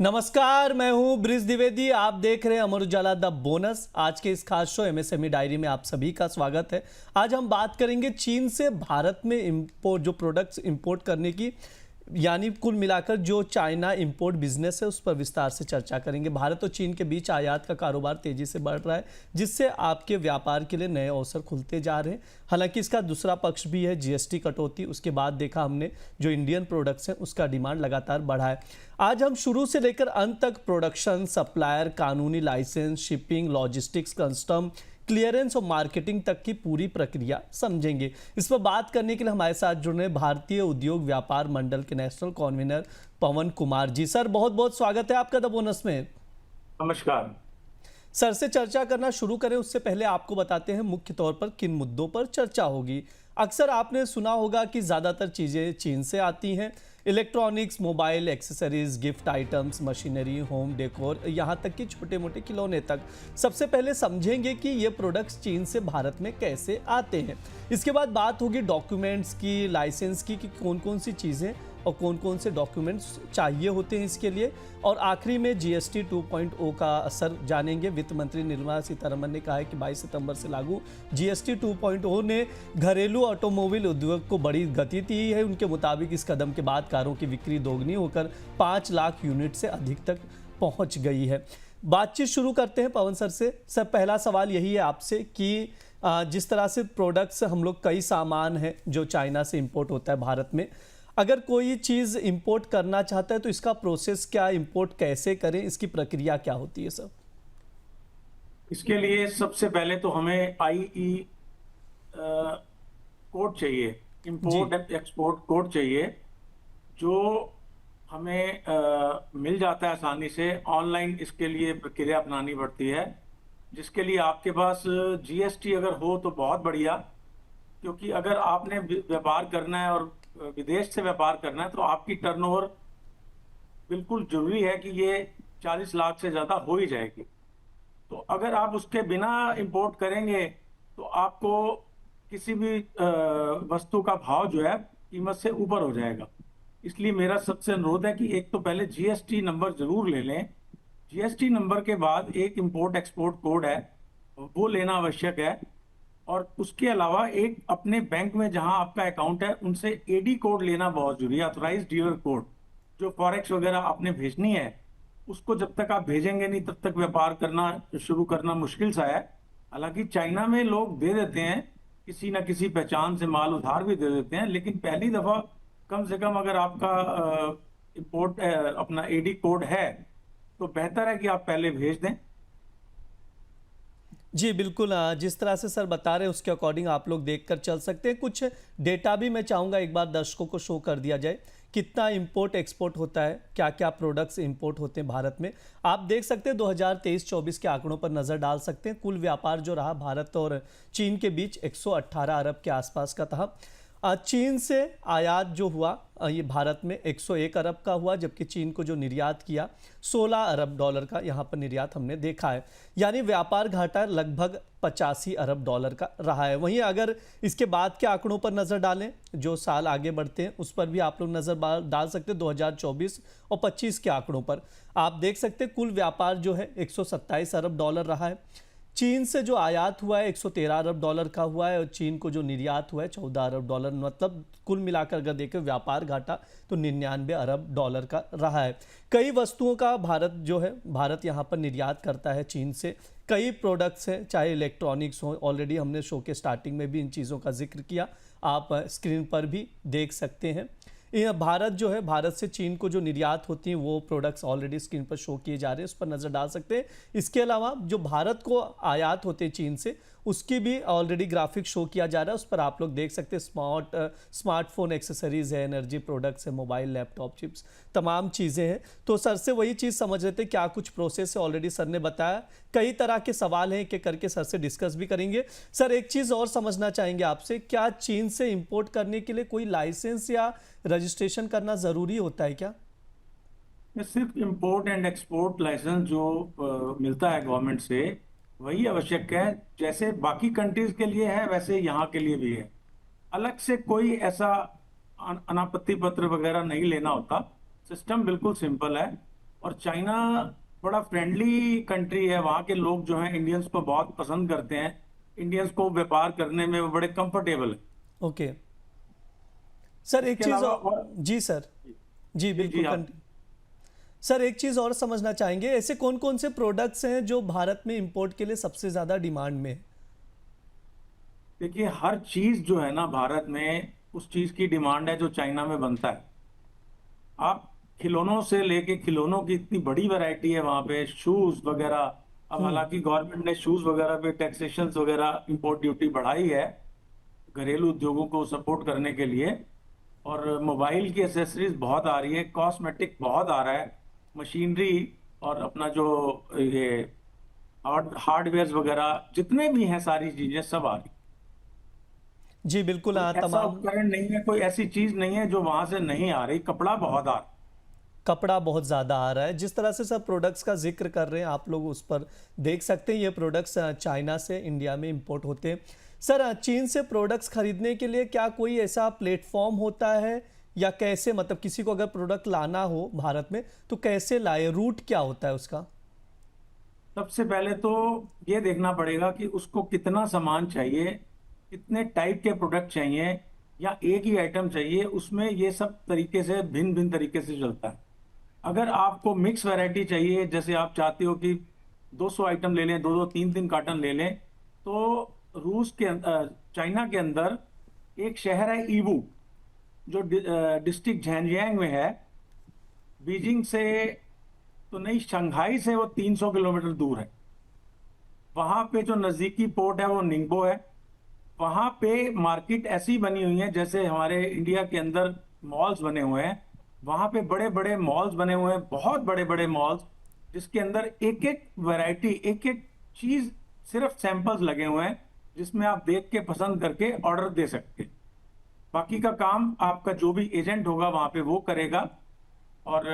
नमस्कार, मैं हूं ब्रिज द्विवेदी। आप देख रहे हैं अमर उजाला द बोनस। आज के इस खास शो एमएसएमई डायरी में आप सभी का स्वागत है। आज हम बात करेंगे चीन से भारत में इंपोर्ट जो प्रोडक्ट्स इंपोर्ट करने की, यानी कुल मिलाकर जो चाइना इंपोर्ट बिजनेस है उस पर विस्तार से चर्चा करेंगे। भारत और चीन के बीच आयात का कारोबार तेजी से बढ़ रहा है, जिससे आपके व्यापार के लिए नए अवसर खुलते जा रहे हैं। हालांकि इसका दूसरा पक्ष भी है, जीएसटी कटौती। उसके बाद देखा हमने जो इंडियन प्रोडक्ट्स हैं उसका डिमांड लगातार बढ़ा है। आज हम शुरू से लेकर अंत तक प्रोडक्शन, सप्लायर, कानूनी licence, shipping, logistics, custom clearance और मार्केटिंग तक की पूरी प्रक्रिया समझेंगे। इस पर बात करने के लिए हमारे साथ जुड़ रहे भारतीय उद्योग व्यापार मंडल के नेशनल कन्वीनर पवन कुमार जी। सर, बहुत बहुत स्वागत है आपका द बोनस में। नमस्कार सर से चर्चा करना शुरू करें उससे पहले आपको बताते हैं मुख्य तौर पर किन मुद्दों पर चर्चा होगी। अक्सर आपने सुना होगा कि ज़्यादातर चीज़ें चीन से आती हैं। Electronics, mobile accessories, gift items, machinery, home decor, यहाँ तक कि छोटे मोटे खिलौने तक। सबसे पहले समझेंगे कि ये प्रोडक्ट्स चीन से भारत में कैसे आते हैं। इसके बाद बात होगी डॉक्यूमेंट्स की, लाइसेंस की, कि कौन कौन सी चीज़ें और कौन कौन से डॉक्यूमेंट्स चाहिए होते हैं इसके लिए। और आखिरी में जीएसटी 2.0 का असर जानेंगे। वित्त मंत्री निर्मला सीतारमण ने कहा है कि 22 सितंबर से लागू जीएसटी 2.0 ने घरेलू ऑटोमोबाइल उद्योग को बड़ी गति दी है। उनके मुताबिक इस कदम के बाद कारों की बिक्री दोगुनी होकर 5 लाख यूनिट से अधिक तक पहुंच गई है। बातचीत शुरू करते हैं पवन सर से। सर, पहला सवाल यही है आपसे कि जिस तरह से प्रोडक्ट्स हम लोग, कई सामान हैं जो चाइना से इंपोर्ट होता है भारत में, अगर कोई चीज़ इंपोर्ट करना चाहता है तो इसका प्रोसेस क्या, इंपोर्ट कैसे करें, इसकी प्रक्रिया क्या होती है सर? इसके लिए सबसे पहले तो हमें आईई कोड चाहिए, इंपोर्ट एक्सपोर्ट कोड चाहिए, जो हमें मिल जाता है आसानी से। ऑनलाइन इसके लिए प्रक्रिया अपनानी पड़ती है, जिसके लिए आपके पास जीएसटी अगर हो तो बहुत बढ़िया, क्योंकि अगर आपने व्यापार करना है और विदेश से व्यापार करना है तो आपकी टर्नओवर बिल्कुल जरूरी है कि ये 40 लाख से ज़्यादा हो ही जाएगी। तो अगर आप उसके बिना इंपोर्ट करेंगे तो आपको किसी भी वस्तु का भाव जो है कीमत से ऊपर हो जाएगा। इसलिए मेरा सबसे अनुरोध है कि एक तो पहले जीएसटी नंबर जरूर ले लें। जीएसटी नंबर के बाद एक इंपोर्ट एक्सपोर्ट कोड है, वो लेना आवश्यक है। और उसके अलावा एक अपने बैंक में जहां आपका अकाउंट है उनसे एडी कोड लेना बहुत जरूरी है, ऑथराइज डीलर कोड। जो फॉरेक्स वगैरह आपने भेजनी है उसको जब तक आप भेजेंगे नहीं तब तक व्यापार करना शुरू करना मुश्किल सा है। हालांकि चाइना में लोग दे देते हैं, किसी ना किसी पहचान से माल उधार भी दे देते हैं, लेकिन पहली दफा कम से कम अगर आपका इंपोर्ट अपना एडी कोड है तो बेहतर है कि आप पहले भेज दें। जी बिल्कुल, जिस तरह से सर बता रहे हैं उसके अकॉर्डिंग आप लोग देखकर चल सकते हैं। कुछ डेटा भी मैं चाहूँगा एक बार दर्शकों को शो कर दिया जाए, कितना इंपोर्ट एक्सपोर्ट होता है, क्या क्या प्रोडक्ट्स इंपोर्ट होते हैं भारत में। आप देख सकते हैं 2023-24 के आंकड़ों पर नज़र डाल सकते हैं। कुल व्यापार जो रहा भारत और चीन के बीच 118 अरब के आसपास का था। चीन से आयात जो हुआ ये भारत में 101 अरब का हुआ, जबकि चीन को जो निर्यात किया 16 अरब डॉलर का यहाँ पर निर्यात हमने देखा है। यानी व्यापार घाटा लगभग 85 अरब डॉलर का रहा है। वहीं अगर इसके बाद के आंकड़ों पर नज़र डालें, जो साल आगे बढ़ते हैं उस पर भी आप लोग नज़र डाल सकते हैं। 2024 और 25 के आंकड़ों पर आप देख सकते हैं कुल व्यापार जो है 127 अरब डॉलर रहा है। चीन से जो आयात हुआ है 113 अरब डॉलर का हुआ है और चीन को जो निर्यात हुआ है 14 अरब डॉलर। मतलब कुल मिलाकर अगर देखें व्यापार घाटा तो 99 अरब डॉलर का रहा है। कई वस्तुओं का भारत यहाँ पर निर्यात करता है चीन से। कई प्रोडक्ट्स हैं, चाहे इलेक्ट्रॉनिक्स हो, ऑलरेडी हमने शो के स्टार्टिंग में भी इन चीज़ों का जिक्र किया, आप स्क्रीन पर भी देख सकते हैं। ये भारत जो है, भारत से चीन को जो निर्यात होती हैं वो प्रोडक्ट्स ऑलरेडी स्क्रीन पर शो किए जा रहे हैं, उस पर नज़र डाल सकते हैं। इसके अलावा जो भारत को आयात होते हैं चीन से, उसकी भी ऑलरेडी ग्राफिक शो किया जा रहा है, उस पर आप लोग देख सकते हैं। स्मार्टफोन एक्सेसरीज है, एनर्जी प्रोडक्ट्स है, मोबाइल, लैपटॉप, चिप्स, तमाम चीज़ें हैं। तो सर से वही चीज़ समझ रहे थे, क्या कुछ प्रोसेस है, ऑलरेडी सर ने बताया। कई तरह के सवाल हैं, एक करके सर से डिस्कस भी करेंगे। सर, एक चीज़ और समझना चाहेंगे आपसे, क्या चीन से इंपोर्ट करने के लिए कोई लाइसेंस या रजिस्ट्रेशन करना ज़रूरी होता है क्या? सिर्फ इंपोर्ट एंड एक्सपोर्ट लाइसेंस जो मिलता है गवर्नमेंट से वही आवश्यक है। जैसे बाकी कंट्रीज के लिए है वैसे यहाँ के लिए भी है। अलग से कोई ऐसा अनापत्ति पत्र वगैरह नहीं लेना होता। सिस्टम बिल्कुल सिंपल है। और चाइना बड़ा फ्रेंडली कंट्री है। वहाँ के लोग जो हैं इंडियंस को बहुत पसंद करते हैं। इंडियंस को व्यापार करने में वो बड़े कंफर्टेबल है। ओके सर, एक इसके चीज़ अलावा और। और जी सर। जी जी बिल्कुल जी आप कंटिन्यू। सर एक चीज़ और समझना चाहेंगे, ऐसे कौन कौन से प्रोडक्ट्स हैं जो भारत में इंपोर्ट के लिए सबसे ज़्यादा डिमांड में है? देखिए, हर चीज जो है ना भारत में, उस चीज की डिमांड है जो चाइना में बनता है। आप खिलौनों से लेके, खिलौनों की इतनी बड़ी वैरायटी है वहां पे, शूज वगैरह। अब हालांकि गवर्नमेंट ने शूज वगैरह पे टैक्सेशन वगैरह, इंपोर्ट ड्यूटी बढ़ाई है घरेलू उद्योगों को सपोर्ट करने के लिए। और मोबाइल की एसेसरीज बहुत आ रही है, कॉस्मेटिक बहुत आ रहा है, मशीनरी और अपना जो ये हार्डवेयर वगैरह जितने भी हैं, सारी चीजें सब आ रही। जी बिल्कुल, कोई हाँ ऐसा तमाम। उपकरण नहीं है, कोई ऐसी चीज नहीं है जो वहां से नहीं आ रही। कपड़ा बहुत आ रहा है। कपड़ा बहुत ज़्यादा आ रहा है। जिस तरह से सब प्रोडक्ट्स का जिक्र कर रहे हैं आप लोग, उस पर देख सकते हैं ये प्रोडक्ट्स चाइना से इंडिया में इंपोर्ट होते हैं। सर चीन से प्रोडक्ट्स खरीदने के लिए क्या कोई ऐसा प्लेटफॉर्म होता है, या कैसे, मतलब किसी को अगर प्रोडक्ट लाना हो भारत में तो कैसे लाए, रूट क्या होता है उसका? सबसे पहले तो ये देखना पड़ेगा कि उसको कितना सामान चाहिए, कितने टाइप के प्रोडक्ट चाहिए, या एक ही आइटम चाहिए। उसमें ये सब तरीके से, भिन्न भिन्न तरीके से चलता है। अगर आपको मिक्स वैरायटी चाहिए, जैसे आप चाहते हो कि 200 आइटम ले लें, दो दो तीन तीन कार्टन ले लें, तो चाइना के अंदर एक शहर है ईवू, जो डिस्ट्रिक्ट झेंजियांग में है। बीजिंग से तो नहीं, शंघाई से वो 300 किलोमीटर दूर है। वहां पे जो नजदीकी पोर्ट है वो निंगबो है। वहां पे मार्केट ऐसी बनी हुई है जैसे हमारे इंडिया के अंदर मॉल्स बने हुए हैं। वहां पे बड़े बड़े मॉल्स बने हुए हैं, बहुत बड़े बड़े मॉल्स, जिसके अंदर एक एक वैरायटी, एक एक चीज, सिर्फ सैंपल्स लगे हुए हैं, जिसमें आप देख के पसंद करके ऑर्डर दे सकते हैं। बाकी का काम आपका जो भी एजेंट होगा वहां पे वो करेगा। और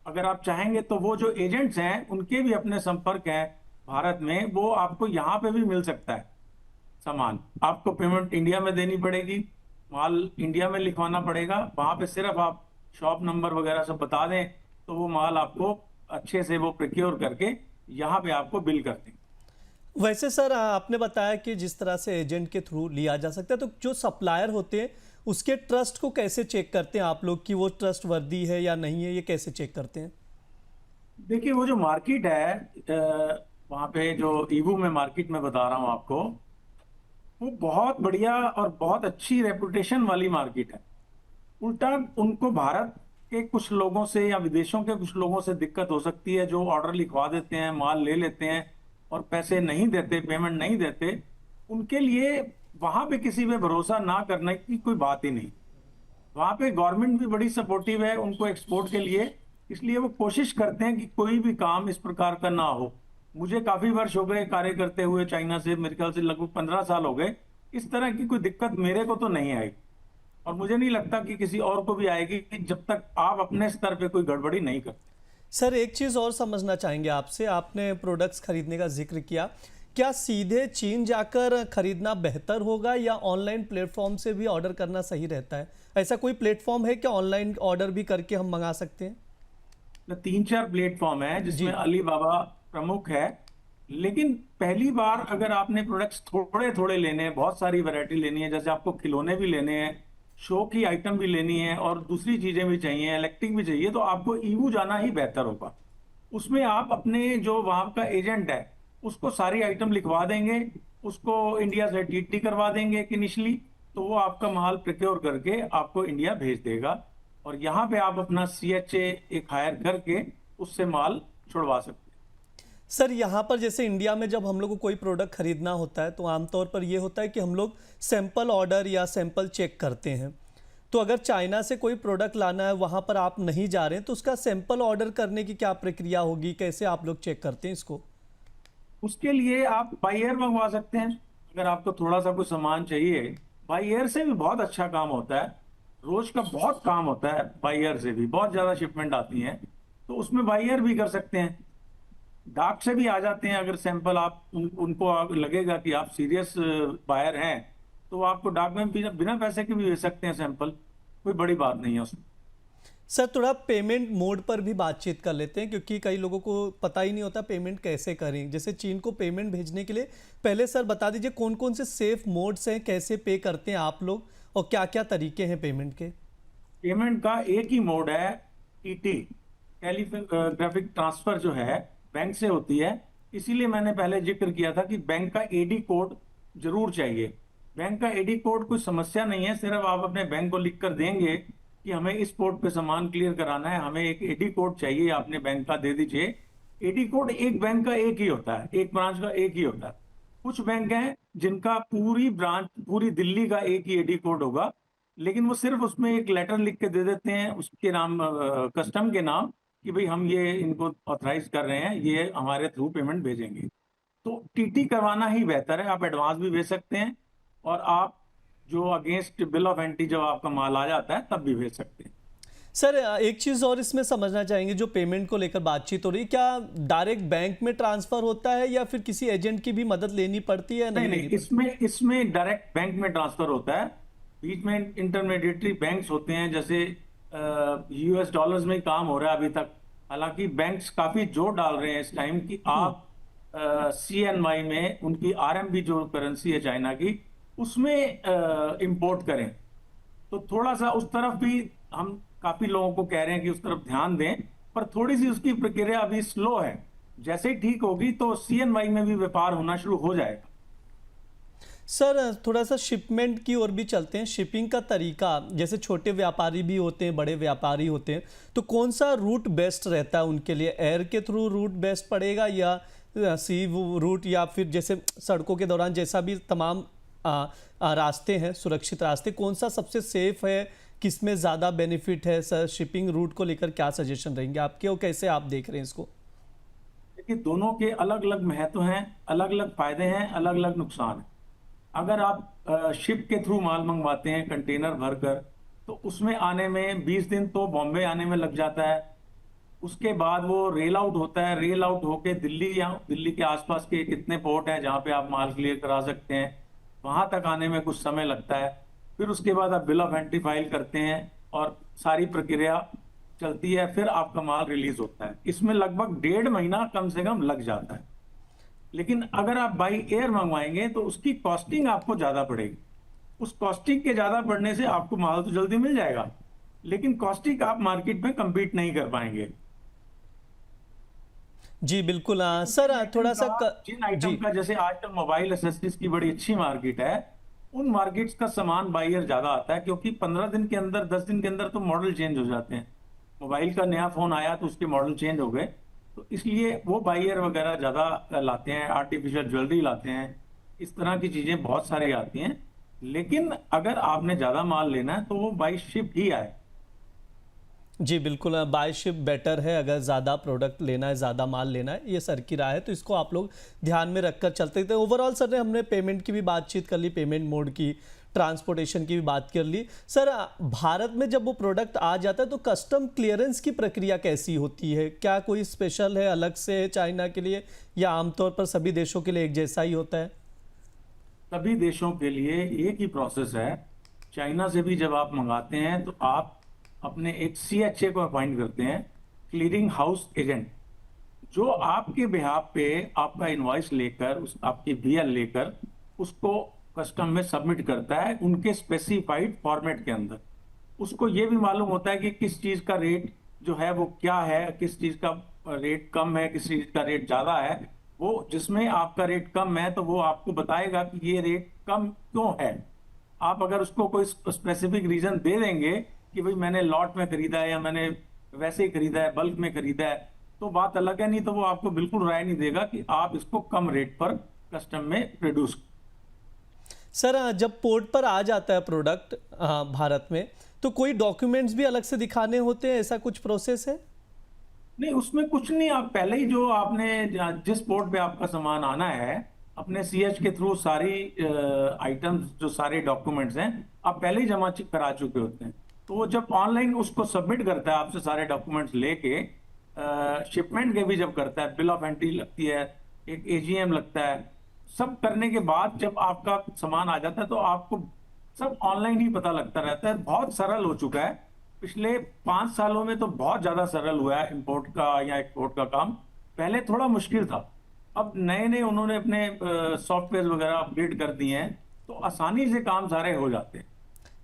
अगर आप चाहेंगे तो वो जो एजेंट्स हैं उनके भी अपने संपर्क हैं भारत में, वो आपको यहाँ पे भी मिल सकता है सामान। आपको पेमेंट इंडिया में देनी पड़ेगी, माल इंडिया में लिखवाना पड़ेगा। वहां पे सिर्फ आप शॉप नंबर वगैरह सब बता दें तो वो माल आपको अच्छे से वो प्रोक्योर करके यहाँ पे आपको बिल कर देंगे। वैसे सर आपने बताया कि जिस तरह से एजेंट के थ्रू लिया जा सकता है, तो जो सप्लायर होते हैं उसके ट्रस्ट को कैसे चेक करते हैं आप लोग कि वो ट्रस्ट वर्दी है या नहीं है, ये कैसे चेक करते हैं? देखिए, वो जो मार्केट है, वहाँ पे जो ईवू में मार्केट में बता रहा हूँ आपको, वो बहुत बढ़िया और बहुत अच्छी रेपुटेशन वाली मार्केट है। उल्टा उनको भारत के कुछ लोगों से या विदेशों के कुछ लोगों से दिक्कत हो सकती है, जो ऑर्डर लिखवा देते हैं, माल ले लेते हैं और पैसे नहीं देते, पेमेंट नहीं देते। उनके लिए वहां पे किसी पे भरोसा ना करने की कोई बात ही नहीं। वहां पे गवर्नमेंट भी बड़ी सपोर्टिव है उनको एक्सपोर्ट के लिए। इसलिए वो कोशिश करते हैं कि कोई भी काम इस प्रकार का ना हो। मुझे काफी वर्ष हो गए कार्य करते हुए चाइना से, मेरे ख्याल से लगभग 15 साल हो गए। इस तरह की कोई दिक्कत मेरे को तो नहीं आई, और मुझे नहीं लगता कि किसी और को भी आएगी, कि जब तक आप अपने स्तर पे कोई गड़बड़ी नहीं करते। सर एक चीज़ और समझना चाहेंगे आपसे, आपने प्रोडक्ट्स खरीदने का जिक्र किया, क्या सीधे चीन जाकर खरीदना बेहतर होगा या ऑनलाइन प्लेटफॉर्म से भी ऑर्डर करना सही रहता है? ऐसा कोई प्लेटफॉर्म है क्या ऑनलाइन ऑर्डर भी करके हम मंगा सकते हैं? तो 3-4 प्लेटफॉर्म है जिसमें जी। अलीबाबा प्रमुख है। लेकिन पहली बार अगर आपने प्रोडक्ट्स थोड़े थोड़े लेने हैं, बहुत सारी वैरायटी लेनी है, जैसे आपको खिलौने भी लेने हैं, शो की आइटम भी लेनी है, और दूसरी चीजें भी चाहिए, इलेक्ट्रिक भी चाहिए, तो आपको ईवू जाना ही बेहतर होगा। उसमें आप अपने जो वहां का एजेंट है उसको सारी आइटम लिखवा देंगे, उसको इंडिया से डीटी करवा देंगे कि इनिशली, तो वो आपका माल प्रोक्योर करके आपको इंडिया भेज देगा। और यहाँ पे आप अपना CHA एक हायर करके उससे माल छुड़वा सकते हैं। सर यहाँ पर जैसे इंडिया में जब हम लोग को कोई प्रोडक्ट खरीदना होता है तो आमतौर पर ये होता है कि हम लोग सैंपल ऑर्डर या सैंपल चेक करते हैं। तो अगर चाइना से कोई प्रोडक्ट लाना है, वहाँ पर आप नहीं जा रहे हैं, तो उसका सैंपल ऑर्डर करने की क्या प्रक्रिया होगी, कैसे आप लोग चेक करते हैं इसको? उसके लिए आप बाई एयर मंगवा सकते हैं। अगर आपको थोड़ा सा कुछ सामान चाहिए, बाई एयर से भी बहुत अच्छा काम होता है। रोज का बहुत काम होता है, बाई एयर से भी बहुत ज्यादा शिपमेंट आती हैं, तो उसमें बाई एयर भी कर सकते हैं। डाक से भी आ जाते हैं। अगर सैंपल आप उनको लगेगा कि आप सीरियस बायर हैं, तो वो आपको डाक में बिना बिना पैसे के भी दे सकते हैं सैंपल। कोई बड़ी बात नहीं है उसमें। सर थोड़ा पेमेंट मोड पर भी बातचीत कर लेते हैं, क्योंकि कई लोगों को पता ही नहीं होता पेमेंट कैसे करें। जैसे चीन को पेमेंट भेजने के लिए पहले सर बता दीजिए कौन कौन से सेफ मोड्स हैं, कैसे पे करते हैं आप लोग और क्या क्या तरीके हैं पेमेंट के। पेमेंट का एक ही मोड है, टीटी, टेलीग्राफिक ट्रांसफर, जो है बैंक से होती है। इसीलिए मैंने पहले जिक्र किया था कि बैंक का एडी कोड जरूर चाहिए। बैंक का एडी कोड कोई समस्या नहीं है, सिर्फ आप अपने बैंक को लिख कर देंगे कि हमें इस पोर्ट पे सामान क्लियर कराना है, हमें एक एडी कोड चाहिए, आपने बैंक का दे दीजिए। एडी कोड एक बैंक का एक ही होता है, एक ब्रांच का एक ही होता है। कुछ बैंक हैं जिनका पूरी ब्रांच, पूरी दिल्ली का एक ही एडी कोड होगा, लेकिन वो सिर्फ उसमें एक लेटर लिख के दे देते हैं उसके नाम, कस्टम के नाम, कि भाई हम ये इनको ऑथराइज कर रहे हैं, ये हमारे थ्रू पेमेंट भेजेंगे। तो टीटी करवाना ही बेहतर है। आप एडवांस भी भेज सकते हैं और आप जो अगेंस्ट बिल ऑफ एंट्री जब आपका माल आ जाता है तब भी भेज सकते हैं। सर एक चीज़ और इसमें समझना चाहेंगे, जो पेमेंट को लेकर बातचीत हो रही है, क्या डायरेक्ट बैंक में ट्रांसफर होता है या फिर किसी एजेंट की भी मदद लेनी पड़ती है? नहीं नहीं नहीं, लेनी पड़ती? इसमें डायरेक्ट बैंक में ट्रांसफर होता है। बीच में इंटरमीडिएटरी बैंक्स होते हैं, जैसे यूएस डॉलर्स में ही काम हो रहा है अभी तक। हालांकि बैंक्स काफी जोर डाल रहे हैं इस टाइम कि आप सीएनवाई में उनकी आरएमबी जो करेंसी है चाइना की, उसमें इंपोर्ट करें। तो थोड़ा सा उस तरफ भी हम काफी लोगों को कह रहे हैं कि उस तरफ ध्यान दें, पर थोड़ी सी उसकी प्रक्रिया अभी स्लो है। जैसे ही ठीक होगी तो सीएनवाई में भी व्यापार होना शुरू हो जाएगा। सर थोड़ा सा शिपमेंट की ओर भी चलते हैं। शिपिंग का तरीका, जैसे छोटे व्यापारी भी होते हैं, बड़े व्यापारी होते हैं, तो कौन सा रूट बेस्ट रहता है उनके लिए? एयर के थ्रू रूट बेस्ट पड़ेगा या सी रूट, या फिर जैसे सड़कों के दौरान जैसा भी तमाम रास्ते हैं, सुरक्षित रास्ते, कौन सा सबसे सेफ है? किसमें ज़्यादा बेनिफिट है? सर शिपिंग रूट को लेकर क्या सजेशन रहेंगे आपके और कैसे आप देख रहे हैं इसको? देखिए, दोनों के अलग अलग महत्व हैं, अलग अलग फायदे हैं, अलग अलग नुकसान हैं। अगर आप शिप के थ्रू माल मंगवाते हैं कंटेनर भरकर, तो उसमें आने में 20 दिन तो बॉम्बे आने में लग जाता है। उसके बाद वो रेल आउट होता है, रेल आउट होके दिल्ली या दिल्ली के आसपास के कितने पोर्ट हैं जहाँ पे आप माल क्लियर करा सकते हैं, वहां तक आने में कुछ समय लगता है। फिर उसके बाद आप बिल ऑफ एंट्री फाइल करते हैं और सारी प्रक्रिया चलती है, फिर आपका माल रिलीज होता है। इसमें लगभग 1.5 महीना कम से कम लग जाता है। लेकिन अगर आप बाई एयर मंगवाएंगे तो उसकी कॉस्टिंग आपको ज्यादा पड़ेगी। उस कॉस्टिंग के ज्यादा पड़ने से आपको माल तो जल्दी मिल जाएगा, लेकिन कॉस्टिंग आप मार्केट में compete नहीं कर पाएंगे। जी बिल्कुल। सर थोड़ा सा जिन आइटम जी का, जैसे आजकल मोबाइल एक्सेसरीज की बड़ी अच्छी मार्केट है, उन मार्केट्स का सामान बाई ईयर ज्यादा आता है, क्योंकि 15 दिन के अंदर, 10 दिन के अंदर तो मॉडल चेंज हो जाते हैं। मोबाइल का नया फोन आया तो उसके मॉडल चेंज हो गए, तो इसलिए वो बाई ईयर वगैरह ज्यादा लाते हैं। आर्टिफिशियल ज्वेलरी लाते हैं, इस तरह की चीजें बहुत सारी आती हैं। लेकिन अगर आपने ज्यादा माल लेना है तो वो बाई शिप ही आए। जी बिल्कुल, बाय शिप बेटर है अगर ज़्यादा प्रोडक्ट लेना है, ज़्यादा माल लेना है, ये सर की राय है, तो इसको आप लोग ध्यान में रखकर चलते थे। ओवरऑल सर ने हमने पेमेंट की भी बातचीत कर ली, पेमेंट मोड की, ट्रांसपोर्टेशन की भी बात कर ली। सर भारत में जब वो प्रोडक्ट आ जाता है तो कस्टम क्लियरेंस की प्रक्रिया कैसी होती है? क्या कोई स्पेशल है, अलग से है चाइना के लिए, या आमतौर पर सभी देशों के लिए एक जैसा ही होता है? सभी देशों के लिए एक ही प्रोसेस है। चाइना से भी जब आप मंगाते हैं तो आप अपने एक सीएचए को अपॉइंट करते हैं, क्लियरिंग हाउस एजेंट, जो आपके बिहाफ पे आपका इनवॉइस लेकर, उस आपकी बीएल लेकर उसको कस्टम में सबमिट करता है उनके स्पेसिफाइड फॉर्मेट के अंदर। उसको ये भी मालूम होता है कि किस चीज का रेट जो है वो क्या है, किस चीज का रेट कम है, किस चीज का रेट ज्यादा है। वो जिसमें आपका रेट कम है तो वो आपको बताएगा कि ये रेट कम क्यों है। आप अगर उसको कोई स्पेसिफिक रीजन दे देंगे कि भाई मैंने लॉट में खरीदा है या मैंने वैसे ही खरीदा है, बल्क में खरीदा है, तो बात अलग है। नहीं तो वो आपको बिल्कुल राय नहीं देगा कि आप इसको कम रेट पर कस्टम में प्रोड्यूस। सर जब पोर्ट पर आ जाता है प्रोडक्ट भारत में, तो कोई डॉक्यूमेंट्स भी अलग से दिखाने होते हैं, ऐसा कुछ प्रोसेस है? नहीं, उसमें कुछ नहीं। आप पहले ही जो आपने जिस पोर्ट पे आपका सामान आना है, अपने सीएच के थ्रू सारी आइटम्स, जो सारे डॉक्यूमेंट्स हैं, आप पहले ही जमा करा चुके होते हैं। तो वो जब ऑनलाइन उसको सबमिट करता है आपसे सारे डॉक्यूमेंट्स लेके, शिपमेंट के भी जब करता है, बिल ऑफ एंट्री लगती है, एक एजीएम लगता है, सब करने के बाद जब आपका सामान आ जाता है तो आपको सब ऑनलाइन ही पता लगता रहता है। बहुत सरल हो चुका है। पिछले 5 सालों में तो बहुत ज्यादा सरल हुआ है इंपोर्ट का या एक्सपोर्ट का काम। पहले थोड़ा मुश्किल था। अब नए नए उन्होंने अपने सॉफ्टवेयर वगैरह अपडेट कर दिए हैं, तो आसानी से काम सारे हो जाते हैं।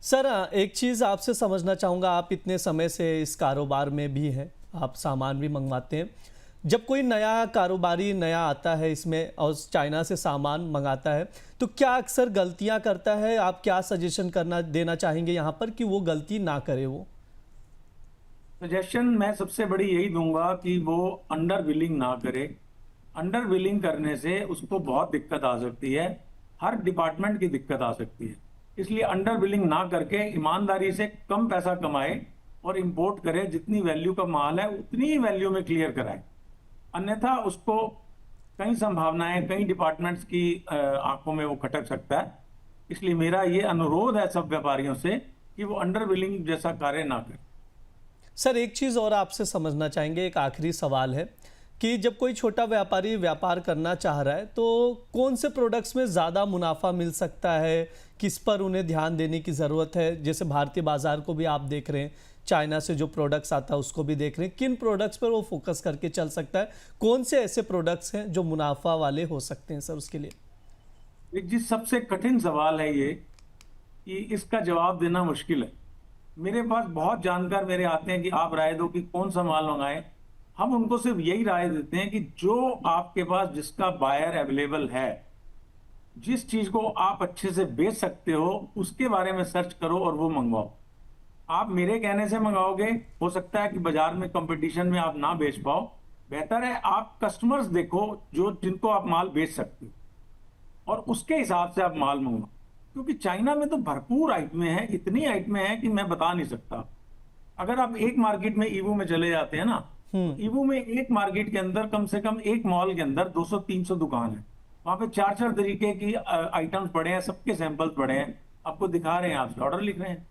सर एक चीज़ आपसे समझना चाहूँगा, आप इतने समय से इस कारोबार में भी हैं, आप सामान भी मंगवाते हैं। जब कोई नया कारोबारी नया आता है इसमें और चाइना से सामान मंगाता है, तो क्या अक्सर गलतियां करता है? आप क्या सजेशन करना देना चाहेंगे यहाँ पर कि वो गलती ना करे वो? सजेशन मैं सबसे बड़ी यही दूंगा कि वो अंडर बिलिंग ना करे। अंडर बिलिंग करने से उसको बहुत दिक्कत आ सकती है, हर डिपार्टमेंट की दिक्कत आ सकती है। इसलिए अंडर बिलिंग ना करके ईमानदारी से कम पैसा कमाए और इंपोर्ट करे। जितनी वैल्यू का माल है उतनी ही वैल्यू में क्लियर कराए, अन्यथा उसको कई संभावनाएं, कई डिपार्टमेंट्स की आंखों में वो खटक सकता है। इसलिए मेरा ये अनुरोध है सब व्यापारियों से कि वो अंडर बिलिंग जैसा कार्य ना करें। सर एक चीज़ और आपसे समझना चाहेंगे, एक आखिरी सवाल है कि जब कोई छोटा व्यापारी व्यापार करना चाह रहा है तो कौन से प्रोडक्ट्स में ज़्यादा मुनाफा मिल सकता है, किस पर उन्हें ध्यान देने की ज़रूरत है? जैसे भारतीय बाजार को भी आप देख रहे हैं, चाइना से जो प्रोडक्ट्स आता है उसको भी देख रहे हैं, किन प्रोडक्ट्स पर वो फोकस करके चल सकता है? कौन से ऐसे प्रोडक्ट्स हैं जो मुनाफा वाले हो सकते हैं सर उसके लिए? एक जी सबसे कठिन सवाल है ये, कि इसका जवाब देना मुश्किल है। मेरे पास बहुत जानकार मेरे आते हैं कि आप राय दो कि कौन सा माल मंगाएं। हम उनको सिर्फ यही राय देते हैं कि जो आपके पास जिसका बायर अवेलेबल है, जिस चीज को आप अच्छे से बेच सकते हो, उसके बारे में सर्च करो और वो मंगवाओ। आप मेरे कहने से मंगाओगे, हो सकता है कि बाजार में कंपटीशन में आप ना बेच पाओ। बेहतर है आप कस्टमर्स देखो जो जिनको आप माल बेच सकते हो, और उसके हिसाब से आप माल मंगवाओ। क्योंकि चाइना में तो भरपूर आइटमें हैं, इतनी आइटमें हैं कि मैं बता नहीं सकता। अगर आप एक मार्केट में ईवू में चले जाते हैं ना, तो ईवू में एक मार्केट के अंदर कम से कम एक मॉल के अंदर 200-300 दुकान है। वहां पे 4-4 तरीके की आइटम्स पड़े हैं, सबके सैंपल्स पड़े हैं, आपको दिखा रहे हैं, आपसे ऑर्डर लिख रहे हैं।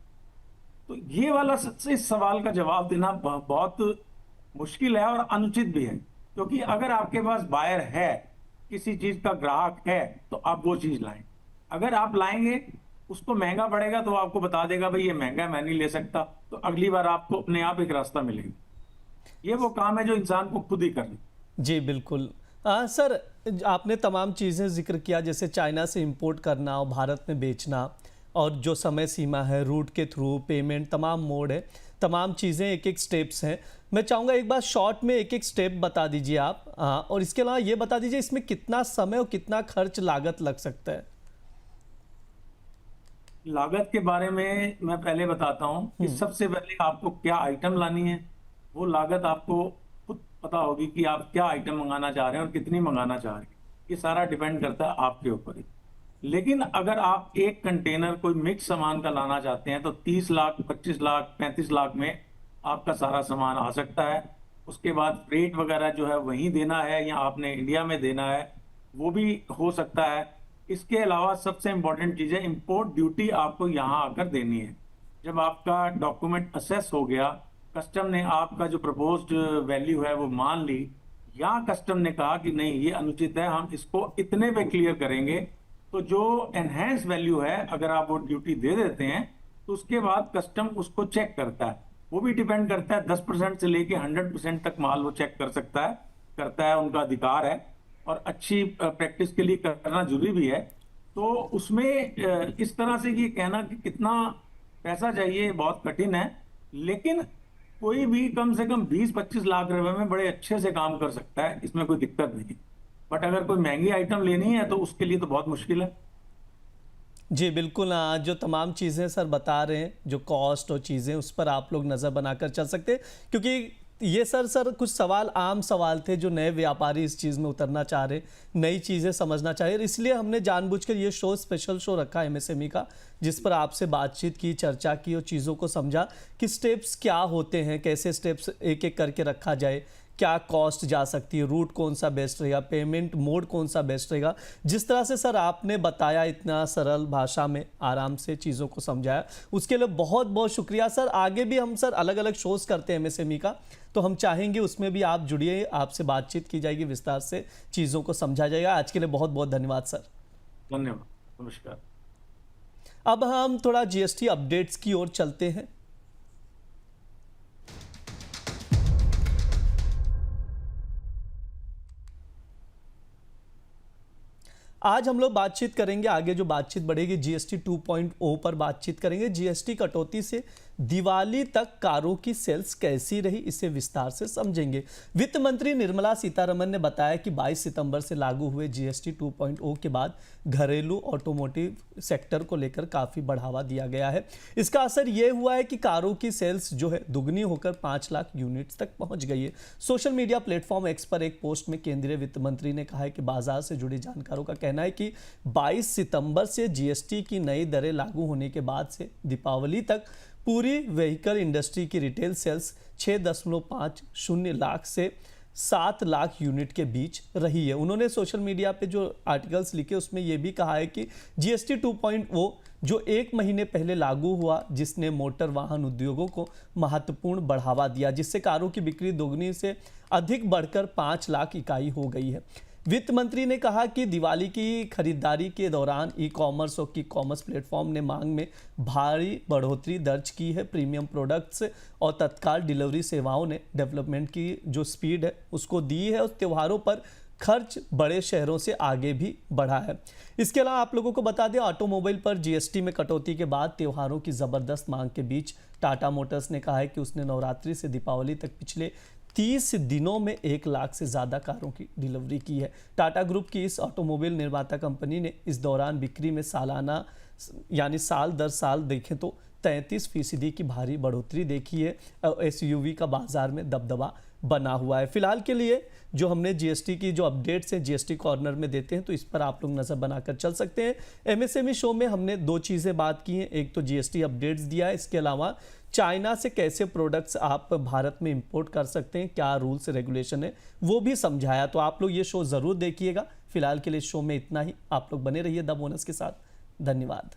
तो ये वाला इस सवाल का जवाब देना बहुत मुश्किल है और अनुचित भी है। क्योंकि अगर आपके पास बायर है, किसी चीज का ग्राहक है, तो आप वो चीज लाएं। अगर आप लाएंगे, उसको महंगा पड़ेगा तो वो आपको बता देगा भाई ये महंगा है, मैं नहीं ले सकता, तो अगली बार आपको अपने आप एक रास्ता मिलेगा। ये वो काम है जो इंसान को खुद ही करना। जी बिल्कुल। सर आपने तमाम चीज़ें जिक्र किया, जैसे चाइना से इंपोर्ट करना और भारत में बेचना, और जो समय सीमा है, रूट के थ्रू पेमेंट, तमाम मोड है, तमाम चीज़ें एक एक स्टेप्स हैं। मैं चाहूँगा एक बार शॉर्ट में एक एक स्टेप बता दीजिए आप, और इसके अलावा ये बता दीजिए इसमें कितना समय और कितना खर्च लागत लग सकता है? लागत के बारे में मैं पहले बताता हूं कि सबसे पहले आपको क्या आइटम लानी है। वो लागत आपको खुद पता होगी कि आप क्या आइटम मंगाना चाह रहे हैं और कितनी मंगाना चाह रहे हैं। ये सारा डिपेंड करता है आपके ऊपर ही। लेकिन अगर आप एक कंटेनर कोई मिक्स सामान का लाना चाहते हैं तो 30 लाख, 25 लाख, 35 लाख में आपका सारा सामान आ सकता है। उसके बाद फ्रेट वगैरह जो है वहीं देना है या आपने इंडिया में देना है, वो भी हो सकता है। इसके अलावा सबसे इंपॉर्टेंट चीज़ है, इंपोर्ट ड्यूटी आपको यहाँ आकर देनी है। जब आपका डॉक्यूमेंट असेस हो गया, कस्टम ने आपका जो प्रपोज्ड वैल्यू है वो मान ली, या कस्टम ने कहा कि नहीं ये अनुचित है, हम इसको इतने पे क्लियर करेंगे, तो जो एनहेंस वैल्यू है अगर आप वो ड्यूटी दे देते हैं, तो उसके बाद कस्टम उसको चेक करता है। वो भी डिपेंड करता है, 10% से लेके 100% तक माल वो चेक कर सकता है, करता है, उनका अधिकार है, और अच्छी प्रैक्टिस के लिए करना जरूरी भी है। तो उसमें इस तरह से ये कहना कि कितना पैसा चाहिए बहुत कठिन है। लेकिन कोई भी कम से कम 20-25 लाख रुपए में बड़े अच्छे से काम कर सकता है, इसमें कोई दिक्कत नहीं। बट अगर कोई महंगी आइटम लेनी है तो उसके लिए तो बहुत मुश्किल है। जी बिल्कुल। जो तमाम चीज़ें सर बता रहे हैं, जो कॉस्ट और चीज़ें, उस पर आप लोग नज़र बनाकर चल सकते हैं, क्योंकि ये सर कुछ सवाल आम सवाल थे जो नए व्यापारी इस चीज़ में उतरना चाह रहे, नई चीज़ें समझना चाह रहे, इसलिए हमने जानबूझकर ये शो, स्पेशल शो रखा एमएसएमई का, जिस पर आपसे बातचीत की, चर्चा की और चीज़ों को समझा कि स्टेप्स क्या होते हैं, कैसे स्टेप्स एक एक करके रखा जाए, क्या कॉस्ट जा सकती है, रूट कौन सा बेस्ट रहेगा, पेमेंट मोड कौन सा बेस्ट रहेगा। जिस तरह से सर आपने बताया, इतना सरल भाषा में आराम से चीज़ों को समझाया, उसके लिए बहुत बहुत शुक्रिया सर। आगे भी हम सर अलग अलग शोज़ करते हैं एमएसएमई का, तो हम चाहेंगे उसमें भी आप जुड़िए, आपसे बातचीत की जाएगी, विस्तार से चीज़ों को समझा जाएगा। आज के लिए बहुत बहुत धन्यवाद सर। धन्यवाद, नमस्कार। अब हम थोड़ा जीएसटी अपडेट्स की ओर चलते हैं। आज हम लोग बातचीत करेंगे, आगे जो बातचीत बढ़ेगी जीएसटी 2.0 पर बातचीत करेंगे। जीएसटी कटौती से दिवाली तक कारों की सेल्स कैसी रही, इसे विस्तार से समझेंगे। वित्त मंत्री निर्मला सीतारमण ने बताया कि 22 सितंबर से लागू हुए जीएसटी 2.0 के बाद घरेलू ऑटोमोटिव सेक्टर को लेकर काफी बढ़ावा दिया गया है। इसका असर यह हुआ है कि कारों की सेल्स जो है दुगनी होकर 5 लाख यूनिट्स तक पहुंच गई है। सोशल मीडिया प्लेटफॉर्म एक्स पर एक पोस्ट में केंद्रीय वित्त मंत्री ने कहा है कि बाजार से जुड़े जानकारों का कहना है कि 22 सितंबर से जीएसटी की नई दरें लागू होने के बाद से दीपावली तक पूरी व्हीकल इंडस्ट्री की रिटेल सेल्स 6.50 लाख से 7 लाख यूनिट के बीच रही है। उन्होंने सोशल मीडिया पे जो आर्टिकल्स लिखे उसमें यह भी कहा है कि जीएसटी 2.0 जो 1 महीने पहले लागू हुआ, जिसने मोटर वाहन उद्योगों को महत्वपूर्ण बढ़ावा दिया, जिससे कारों की बिक्री दोगुनी से अधिक बढ़कर 5 लाख इकाई हो गई है। वित्त मंत्री ने कहा कि दिवाली की खरीदारी के दौरान ई कॉमर्स और की कॉमर्स प्लेटफॉर्म ने मांग में भारी बढ़ोतरी दर्ज की है। प्रीमियम प्रोडक्ट्स और तत्काल डिलीवरी सेवाओं ने डेवलपमेंट की जो स्पीड है उसको दी है, और त्योहारों पर खर्च बड़े शहरों से आगे भी बढ़ा है। इसके अलावा आप लोगों को बता दें, ऑटोमोबाइल पर जीएसटी में कटौती के बाद त्योहारों की जबरदस्त मांग के बीच टाटा मोटर्स ने कहा है कि उसने नवरात्रि से दीपावली तक पिछले 30 दिनों में 1 लाख से ज़्यादा कारों की डिलीवरी की है। टाटा ग्रुप की इस ऑटोमोबाइल निर्माता कंपनी ने इस दौरान बिक्री में सालाना यानी साल दर साल देखें तो 33% की भारी बढ़ोतरी देखी है। एसयूवी का बाजार में दबदबा बना हुआ है। फिलहाल के लिए जो हमने जीएसटी की जो अपडेट्स हैं जीएसटी कॉर्नर में देते हैं, तो इस पर आप लोग नज़र बनाकर चल सकते हैं। एमएसएमई शो में हमने 2 चीज़ें बात की हैं, एक तो जीएसटी अपडेट्स दिया है, इसके अलावा चाइना से कैसे प्रोडक्ट्स आप भारत में इंपोर्ट कर सकते हैं, क्या रूल्स रेगुलेशन है, वो भी समझाया। तो आप लोग ये शो ज़रूर देखिएगा। फिलहाल के लिए शो में इतना ही। आप लोग बने रहिए द बोनस के साथ। धन्यवाद।